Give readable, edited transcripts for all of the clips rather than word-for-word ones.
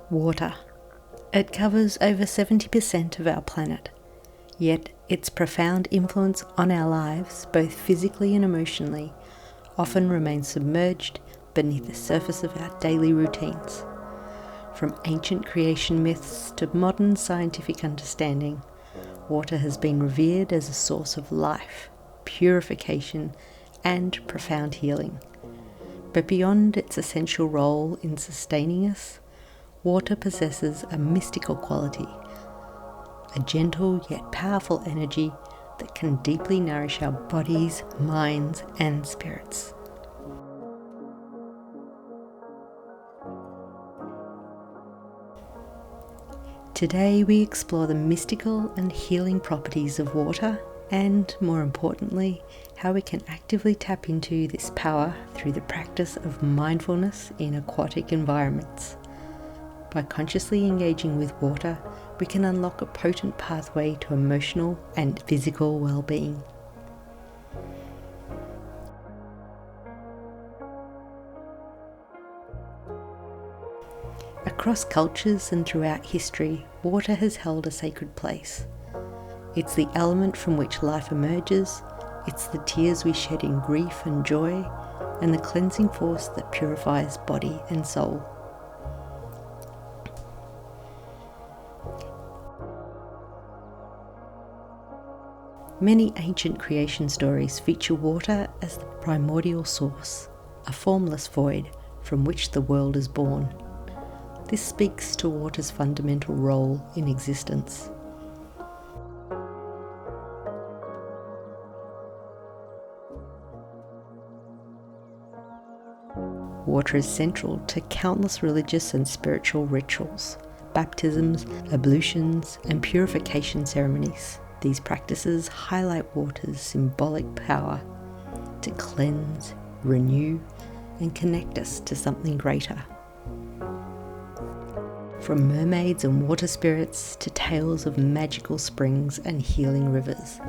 Water. It covers over 70% of our planet, yet its profound influence on our lives, both physically and emotionally, often remains submerged beneath the surface of our daily routines. From ancient creation myths to modern scientific understanding, water has been revered as a source of life, purification, and profound healing. But beyond its essential role in sustaining us, water possesses a mystical quality, a gentle yet powerful energy that can deeply nourish our bodies, minds, and spirits. Today we explore the mystical and healing properties of water and, more importantly, how we can actively tap into this power through the practice of mindfulness in aquatic environments. By consciously engaging with water, we can unlock a potent pathway to emotional and physical well-being. Across cultures and throughout history, water has held a sacred place. It's the element from which life emerges, it's the tears we shed in grief and joy, and the cleansing force that purifies body and soul. Many ancient creation stories feature water as the primordial source, a formless void from which the world is born. This speaks to water's fundamental role in existence. Water is central to countless religious and spiritual rituals, baptisms, ablutions, and purification ceremonies. These practices highlight water's symbolic power to cleanse, renew, and connect us to something greater. From mermaids and water spirits to tales of magical springs and healing rivers,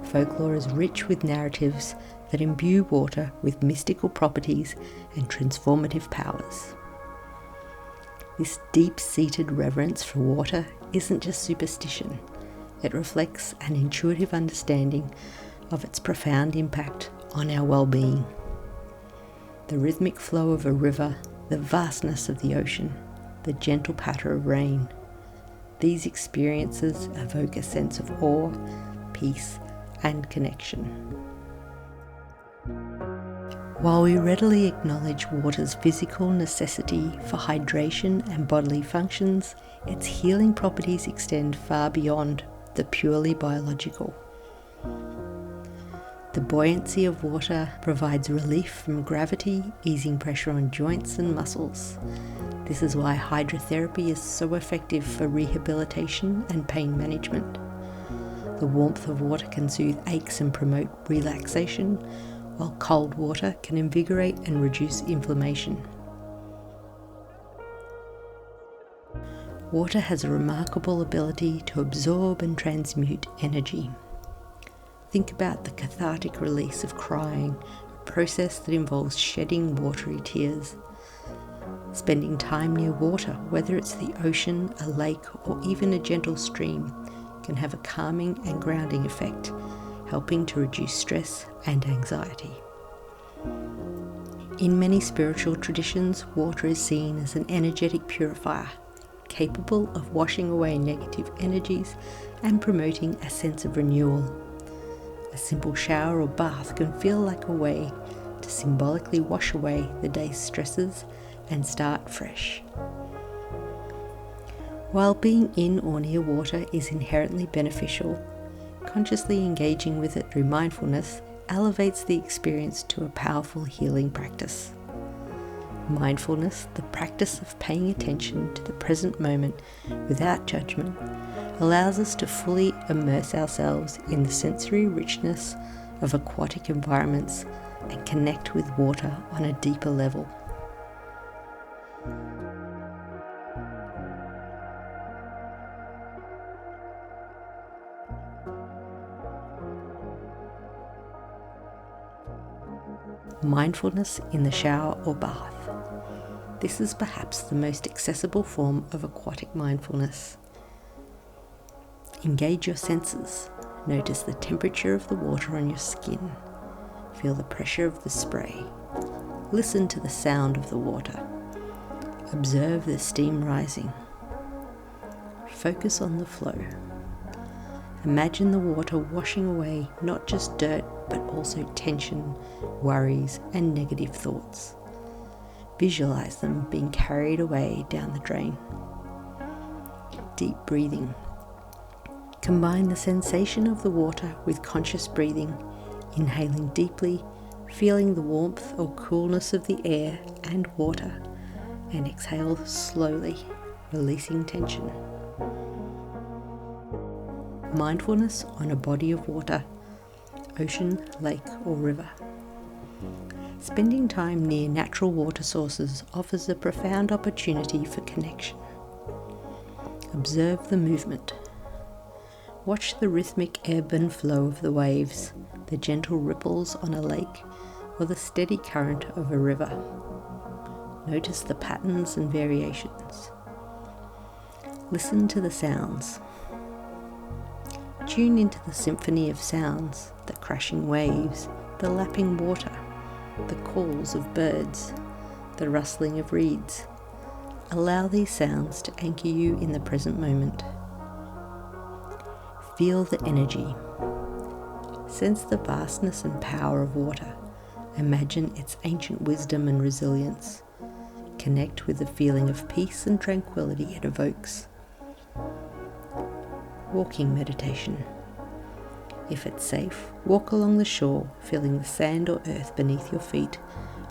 folklore is rich with narratives that imbue water with mystical properties and transformative powers. This deep-seated reverence for water isn't just superstition. It reflects an intuitive understanding of its profound impact on our well-being. The rhythmic flow of a river, the vastness of the ocean, the gentle patter of rain. These experiences evoke a sense of awe, peace, and connection. While we readily acknowledge water's physical necessity for hydration and bodily functions, its healing properties extend far beyond the purely biological. The buoyancy of water provides relief from gravity, easing pressure on joints and muscles. This is why hydrotherapy is so effective for rehabilitation and pain management. The warmth of water can soothe aches and promote relaxation, while cold water can invigorate and reduce inflammation. Water has a remarkable ability to absorb and transmute energy. Think about the cathartic release of crying, a process that involves shedding watery tears. Spending time near water, whether it's the ocean, a lake, or even a gentle stream, can have a calming and grounding effect, helping to reduce stress and anxiety. In many spiritual traditions, water is seen as an energetic purifier, capable of washing away negative energies and promoting a sense of renewal. A simple shower or bath can feel like a way to symbolically wash away the day's stresses and start fresh. While being in or near water is inherently beneficial, consciously engaging with it through mindfulness elevates the experience to a powerful healing practice. Mindfulness, the practice of paying attention to the present moment without judgment, allows us to fully immerse ourselves in the sensory richness of aquatic environments and connect with water on a deeper level. Mindfulness in the shower or bath. This is perhaps the most accessible form of aquatic mindfulness. Engage your senses. Notice the temperature of the water on your skin. Feel the pressure of the spray. Listen to the sound of the water. Observe the steam rising. Focus on the flow. Imagine the water washing away not just dirt, but also tension, worries, and negative thoughts. Visualize them being carried away down the drain. Deep breathing. Combine the sensation of the water with conscious breathing, inhaling deeply, feeling the warmth or coolness of the air and water, and exhale slowly, releasing tension. Mindfulness on a body of water, ocean, lake, or river. Spending time near natural water sources offers a profound opportunity for connection. Observe the movement. Watch the rhythmic ebb and flow of the waves, the gentle ripples on a lake, or the steady current of a river. Notice the patterns and variations. Listen to the sounds. Tune into the symphony of sounds, the crashing waves, the lapping water, the calls of birds, the rustling of reeds. Allow these sounds to anchor you in the present moment. Feel the energy. Sense the vastness and power of water. Imagine its ancient wisdom and resilience. Connect with the feeling of peace and tranquility it evokes. Walking meditation. If it's safe, walk along the shore, feeling the sand or earth beneath your feet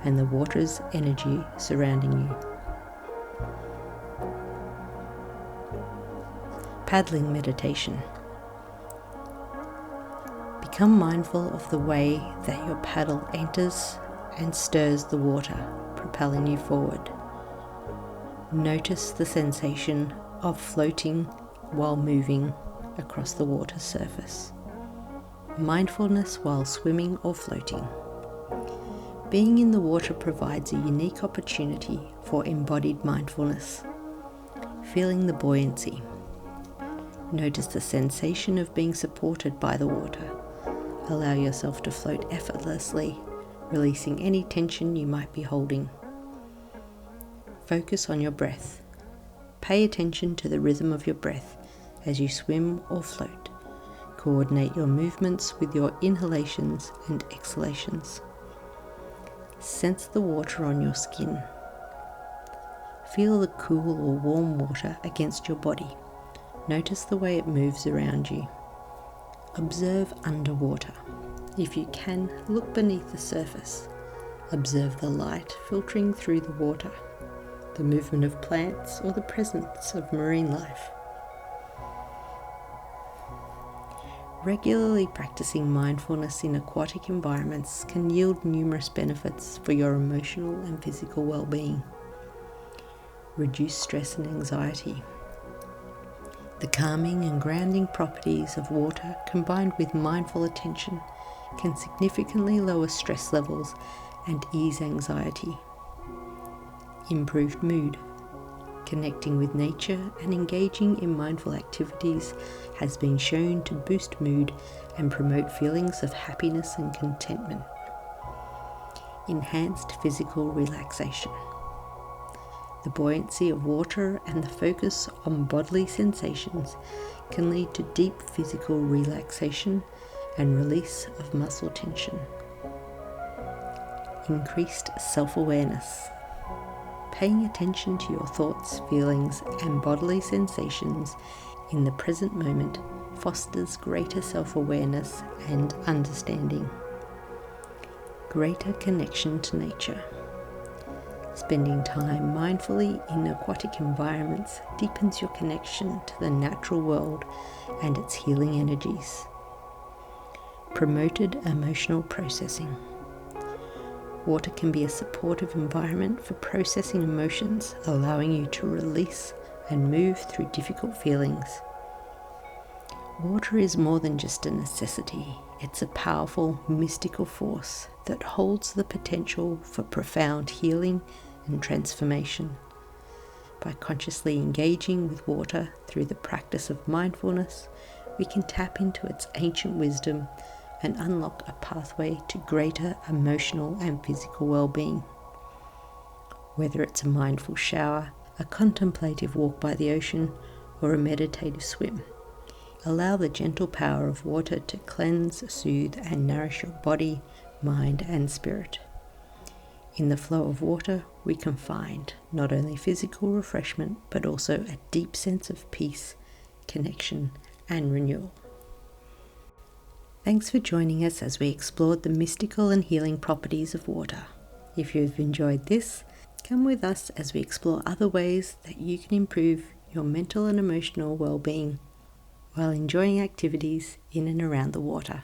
and the water's energy surrounding you. Paddling meditation. Become mindful of the way that your paddle enters and stirs the water, propelling you forward. Notice the sensation of floating while moving across the water's surface. Mindfulness while swimming or floating. Being in the water provides a unique opportunity for embodied mindfulness. Feeling the buoyancy. Notice the sensation of being supported by the water. Allow yourself to float effortlessly, releasing any tension you might be holding. Focus on your breath. Pay attention to the rhythm of your breath as you swim or float. Coordinate your movements with your inhalations and exhalations. Sense the water on your skin. Feel the cool or warm water against your body. Notice the way it moves around you. Observe underwater. If you can, look beneath the surface. Observe the light filtering through the water, the movement of plants, or the presence of marine life. Regularly practicing mindfulness in aquatic environments can yield numerous benefits for your emotional and physical well-being. Reduce stress and anxiety. The calming and grounding properties of water combined with mindful attention can significantly lower stress levels and ease anxiety. Improved mood. Connecting with nature and engaging in mindful activities has been shown to boost mood and promote feelings of happiness and contentment. Enhanced physical relaxation. The buoyancy of water and the focus on bodily sensations can lead to deep physical relaxation and release of muscle tension. Increased self-awareness. Paying attention to your thoughts, feelings, and bodily sensations in the present moment fosters greater self-awareness and understanding. Greater connection to nature. Spending time mindfully in aquatic environments deepens your connection to the natural world and its healing energies. Promoted emotional processing. Water can be a supportive environment for processing emotions, allowing you to release and move through difficult feelings. Water is more than just a necessity. It's a powerful, mystical force that holds the potential for profound healing and transformation. By consciously engaging with water through the practice of mindfulness, we can tap into its ancient wisdom and unlock a pathway to greater emotional and physical well-being. Whether it's a mindful shower, a contemplative walk by the ocean, or a meditative swim, allow the gentle power of water to cleanse, soothe, and nourish your body, mind, and spirit. In the flow of water, we can find not only physical refreshment, but also a deep sense of peace, connection, and renewal. Thanks for joining us as we explored the mystical and healing properties of water. If you've enjoyed this, come with us as we explore other ways that you can improve your mental and emotional well-being while enjoying activities in and around the water.